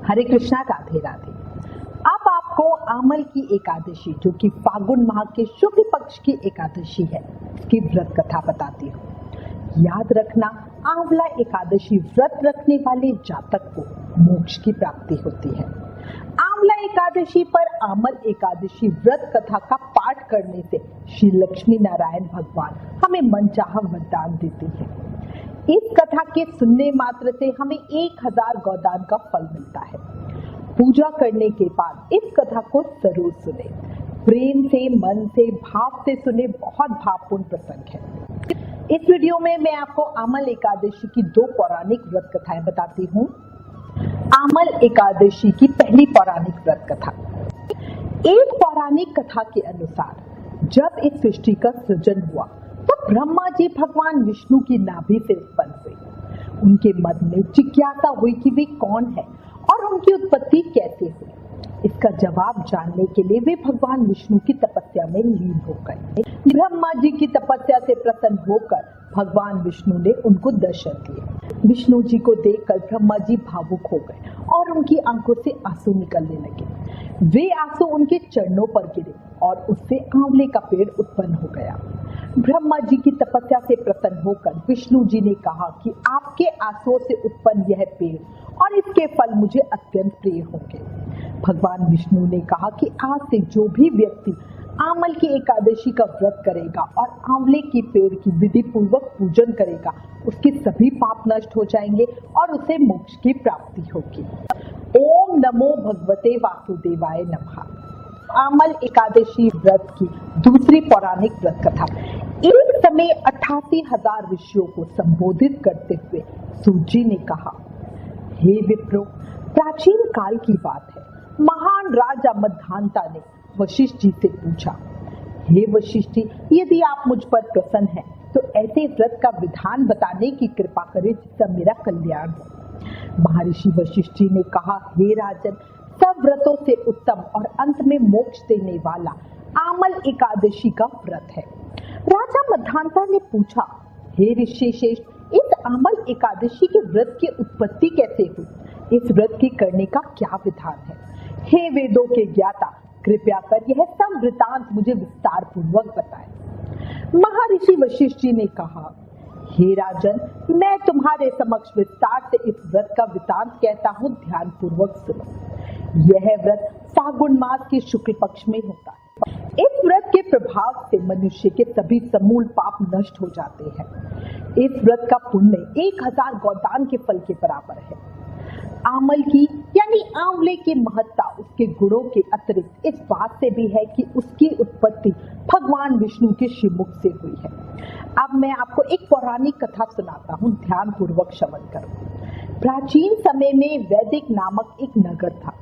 हरे कृष्णा, राधे राधे। अब आपको आमल की एकादशी, जो कि फागुन माह के शुक्ल पक्ष की एकादशी है, इसकी व्रत कथा बताती हूँ। याद रखना, आंवला एकादशी व्रत रखने वाले जातक को मोक्ष की प्राप्ति होती है। आंवला एकादशी पर आमल एकादशी व्रत कथा का पाठ करने से श्री लक्ष्मी नारायण भगवान हमें मनचाहा वरदान देते हैं। इस कथा के सुनने मात्र से हमें 1000 गोदान का फल मिलता है। पूजा करने के बाद इस कथा को जरूर सुने, प्रेम से, मन से, भाव से सुने। बहुत भावपूर्ण प्रसंग है। इस वीडियो में मैं आपको आमल एकादशी की 2 पौराणिक व्रत कथाएं बताती हूँ। आमल एकादशी की पहली पौराणिक व्रत कथा। एक पौराणिक कथा के अनुसार जब इस सृष्टि का सृजन हुआ तब ब्रह्मा जी भगवान विष्णु की नाभि से उत्पन्न हुए। उनके मन में जिज्ञासा हुई कि वे कौन है और उनकी उत्पत्ति कैसे हुई। इसका जवाब जानने के लिए वे भगवान विष्णु की तपस्या में लीन हो गए। ब्रह्मा जी की तपस्या से प्रसन्न होकर भगवान विष्णु ने उनको दर्शन दिए। विष्णु जी को देखकर ब्रह्मा जी भावुक हो गए और उनकी आंखों से आंसू निकलने लगे। वे आंसू उनके चरणों पर गिरे और उससे आंवले का पेड़ उत्पन्न हो गया। ब्रह्मा जी की तपस्या से प्रसन्न होकर विष्णु जी ने कहा कि आपके आंसुओं से उत्पन्न यह पेड़ और इसके फल मुझे अत्यंत प्रिय होंगे। भगवान विष्णु ने कहा कि आज से जो भी व्यक्ति आमल की एकादशी का व्रत करेगा और आंवले के पेड़ की विधि पूर्वक पूजन करेगा, उसके सभी पाप नष्ट हो जाएंगे और उसे मोक्ष की प्राप्ति होगी। ओम नमो भगवते वासुदेवाय नमः। आमल एकादशी व्रत की दूसरी पौराणिक व्रत कथा। एक समय 88,000 ऋषियों को संबोधित करते हुए सूत जी ने कहा, हे विप्रो, प्राचीन काल की बात है, महान राजा मद्धांता ने वशिष्ठ जी से पूछा, हे वशिष्ठ जी, यदि आप मुझ पर प्रसन्न हैं तो ऐसे व्रत का विधान बताने की कृपा करें जिससे मेरा कल्याण हो। महर्षि वशिष्ठ जी ने कहा, हे राजन, सब व्रतों से उत्तम और अंत में मोक्ष देने वाला आमल एकादशी का व्रत है। राजा मद्धांता ने पूछा, हे ऋषिश्रेष्ठ, इस आमल एकादशी के व्रत की उत्पत्ति कैसे हुई? इस व्रत के करने का क्या विधान है? हे वेदों के ज्ञाता, कृपया कर यह सब वृतांत मुझे विस्तार पूर्वक बताएं। महर्षि वशिष्ठ जी ने कहा, हे राजन, मैं तुम्हारे समक्ष विस्तार से इस व्रत का वृतांत कहता हूँ, ध्यान पूर्वक सुनो। यह व्रत फागुन मास के शुक्ल पक्ष में होता है। इस व्रत के प्रभाव से मनुष्य के सभी समूल पाप नष्ट हो जाते हैं। इस व्रत का पुण्य 1000 गोदान के फल के बराबर है। आमल की यानी आंवले की महत्ता उसके गुणों के अतिरिक्त इस बात से भी है कि उसकी उत्पत्ति भगवान विष्णु के श्रीमुख से हुई है। अब मैं आपको एक पौराणिक कथा सुनाता हूँ, ध्यान पूर्वक श्रवण करो। प्राचीन समय में वैदिक नामक एक नगर था।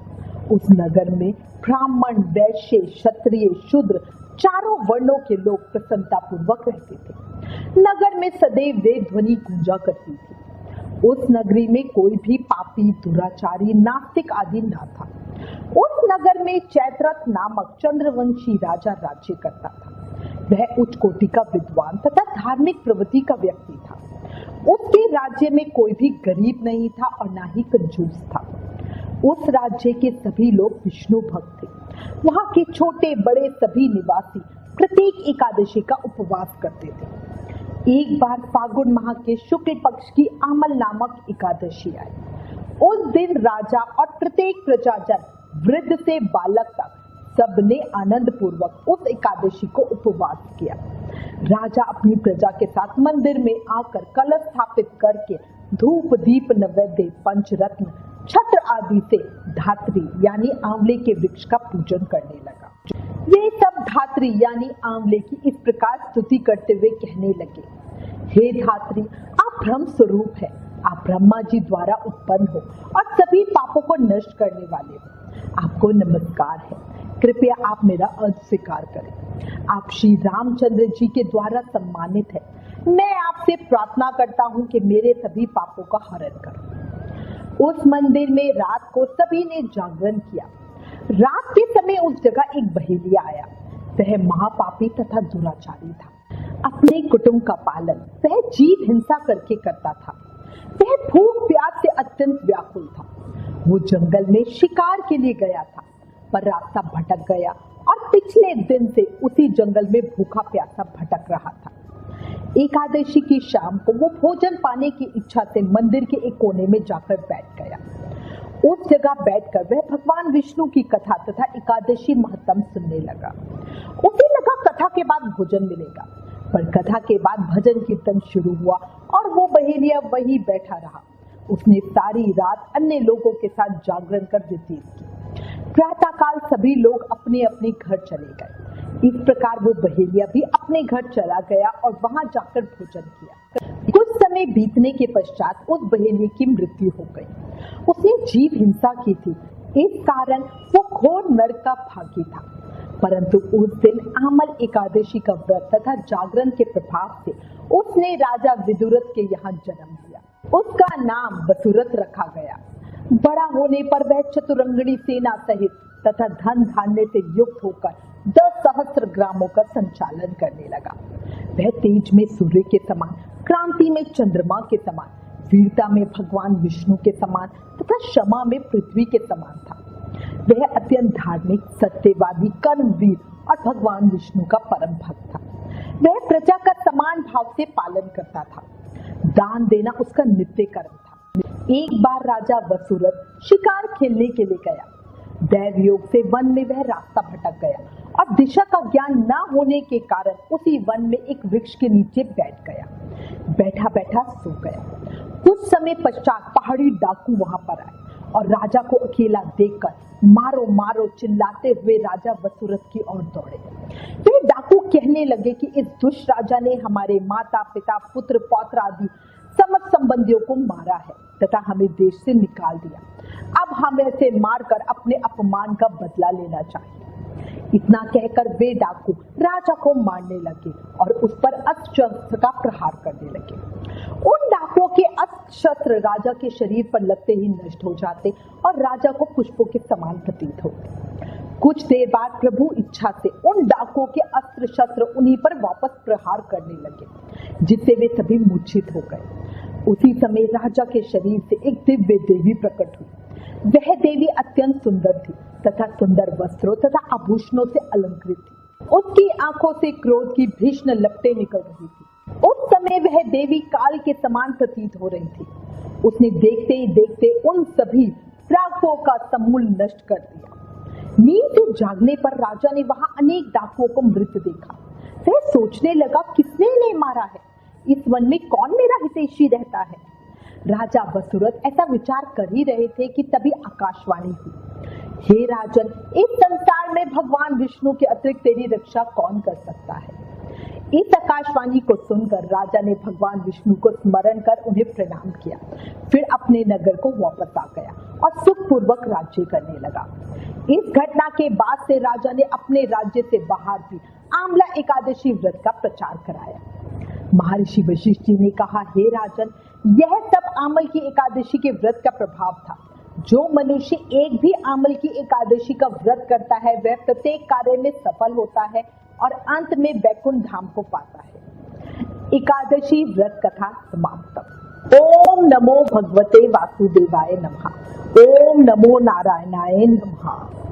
उस नगर में ब्राह्मण, वैश्य, क्षत्रिय, शूद्र चारों वर्णों के लोग प्रसन्नता पूर्वक रहते थे। नगर में सदैव वेद ध्वनि गूंजा करती थी। उस नगरी में कोई भी पापी, दुराचारी, नास्तिक आदि न था। उस नगर में चैत्रथ नामक चंद्रवंशी राजा राज्य करता था। वह उच्च कोटि का विद्वान तथा धार्मिक प्रवृत्ति का व्यक्ति था। उसके राज्य में कोई भी गरीब नहीं था और न ही कंजूस था। उस राज्य के सभी लोग विष्णु भक्त थे। वहां के छोटे बड़े सभी निवासी प्रत्येक एकादशी का उपवास करते थे। एक बार फागुन माह के शुक्ल पक्ष की आमल नामक एकादशी आई। उस दिन राजा और प्रत्येक प्रजाजन, वृद्ध से बालक तक, सबने आनंद पूर्वक उस एकादशी को उपवास किया। राजा अपनी प्रजा के साथ मंदिर में आकर कलश स्थापित करके धूप, दीप, नैवेद्य, पंचरत्न, छत्र आदि से धात्री यानी आंवले के वृक्ष का पूजन करने लगा। वे सब धात्री यानी आंवले की इस प्रकार स्तुति करते हुए कहने लगे, हे धात्री, आप ब्रह्म स्वरूप है, आप ब्रह्मा जी द्वारा उत्पन्न हो और सभी पापों को नष्ट करने वाले हो। आपको नमस्कार है, कृपया आप मेरा अर्थ स्वीकार करें। आप श्री रामचंद्र जी के द्वारा सम्मानित है। मैं आपसे प्रार्थना करता हूँ कि मेरे सभी पापों का हरण करो। उस मंदिर में रात को सभी ने जागरण किया। रात के समय उस जगह एक बहेलिया आया। वह महापापी तथा दुराचारी था। अपने कुटुंब का पालन वह जीव हिंसा करके करता था। वह भूख प्यास से अत्यंत व्याकुल था। वो जंगल में शिकार के लिए गया था, पर रास्ता भटक गया और पिछले दिन से उसी जंगल में भूखा प्यासा भटक रहा था। एकादशी की शाम को वो भोजन पाने की इच्छा से मंदिर के एक कोने में जाकर बैठ गया। उस जगह बैठकर वह भगवान विष्णु की कथा तथा एकादशी महत्म सुनने लगा। उसे लगा कथा के बाद भोजन मिलेगा, पर कथा के बाद भजन कीर्तन शुरू हुआ और वो बहेलिया वहीं बैठा रहा। उसने सारी रात अन्य लोगों के साथ जागरण कर व्यतीत की। प्रातःकाल सभी लोग अपने अपने घर चले गए। इस प्रकार वो बहेलिया भी अपने घर चला गया और वहां जाकर भोजन किया। कुछ समय बीतने के पश्चात उस बहेलिये की मृत्यु हो गई। उसने जीव हिंसा की थी, इस कारण वो घोर नरक का भागी था। परंतु उस दिन आमल एकादशी का व्रत तथा जागरण के प्रभाव से उसने राजा विदुरथ के यहाँ जन्म लिया। उसका नाम वसुरथ रखा गया। बड़ा होने पर वह चतुरंगणी सेना सहित तथा धन धान्य से युक्त होकर 10 सहस्त्र ग्रामों का संचालन करने लगा। वह तेज में सूर्य के समान, क्रांति में चंद्रमा के समान, वीरता में भगवान विष्णु के समान तथा क्षमा में पृथ्वी के समान था। वह अत्यंत धार्मिक, सत्यवादी, कर्मवीर और भगवान विष्णु का परम भक्त था। वह प्रजा का समान भाव से पालन करता था। दान देना उसका नित्य कर्म था। एक बार राजा वसुरथ शिकार खेलने के लिए गया। दैव योग से वन में वह रास्ता भटक गया और दिशा का ज्ञान न होने के कारण उसी वन में एक वृक्ष के नीचे बैठ गया। बैठा बैठा सो गया। कुछ समय पश्चात पहाड़ी डाकू वहां पर आए और राजा को अकेला देखकर मारो मारो चिल्लाते हुए राजा वसुरथ की ओर दौड़े। वे डाकू कहने लगे कि इस दुष्ट राजा ने हमारे माता पिता, पुत्र पौत्र आदि समस्त संबंधियों को मारा है तथा हमें देश से निकाल दिया। अब हमें इसे मारकर अपने अपमान का बदला लेना चाहिए। इतना कहकर वे डाकू राजा को मारने लगे और उस पर अस्त्र शस्त्र का प्रहार करने लगे। उन डाकुओं के अस्त्र शस्त्र राजा के शरीर पर लगते ही नष्ट हो जाते और राजा को पुष्पों के समान प्रतीत होते। कुछ देर बाद प्रभु इच्छा से उन डाकुओं के अस्त्र शस्त्र उन्हीं पर वापस प्रहार करने लगे, जिससे वे सभी मूर्छित हो गए। उसी समय राजा के शरीर से एक दिव्य देवी प्रकट हुई। वह देवी अत्यंत सुंदर थी तथा सुंदर वस्त्रों तथा आभूषणों से अलंकृत थी। उसकी आंखों से क्रोध की भीषण लपटें निकल रही थी। उस समय वह देवी काल के समान प्रतीत हो रही थी। उसने देखते ही देखते उन सभी डाकुओं का समूल नष्ट कर दिया। नींद से जागने पर राजा ने वहां अनेक डाकुओं को मृत देखा। वह सोचने लगा, किसने इन्हें मारा है? इस वन में कौन मेरा हितैषी रहता है? राजा वसुरथ ऐसा विचार कर ही रहे थे कि तभी आकाशवाणी हुई। हे राजन, इस संसार में भगवान विष्णु के अतिरिक्त तेरी रक्षा कौन कर सकता है? इस आकाशवाणी को सुनकर राजा ने भगवान विष्णु को स्मरण कर उन्हें प्रणाम किया। फिर अपने नगर को वापस आ गया और सुखपूर्वक राज्य करने लगा। इस घटना के बाद से राजा ने अपने राज्य से बाहर भी आमला एकादशी व्रत का प्रचार कराया। महर्षि वशिष्ठ जी ने कहा, हे राजन, यह सब आमल की एकादशी के व्रत का प्रभाव था। जो मनुष्य एक भी आमल की एकादशी का व्रत करता है वह प्रत्येक कार्य में सफल होता है और अंत में वैकुंठ धाम को पाता है। एकादशी व्रत कथा समाप्त। ओम नमो भगवते वासुदेवाय नमः। ओम नमो नारायणाय नमः।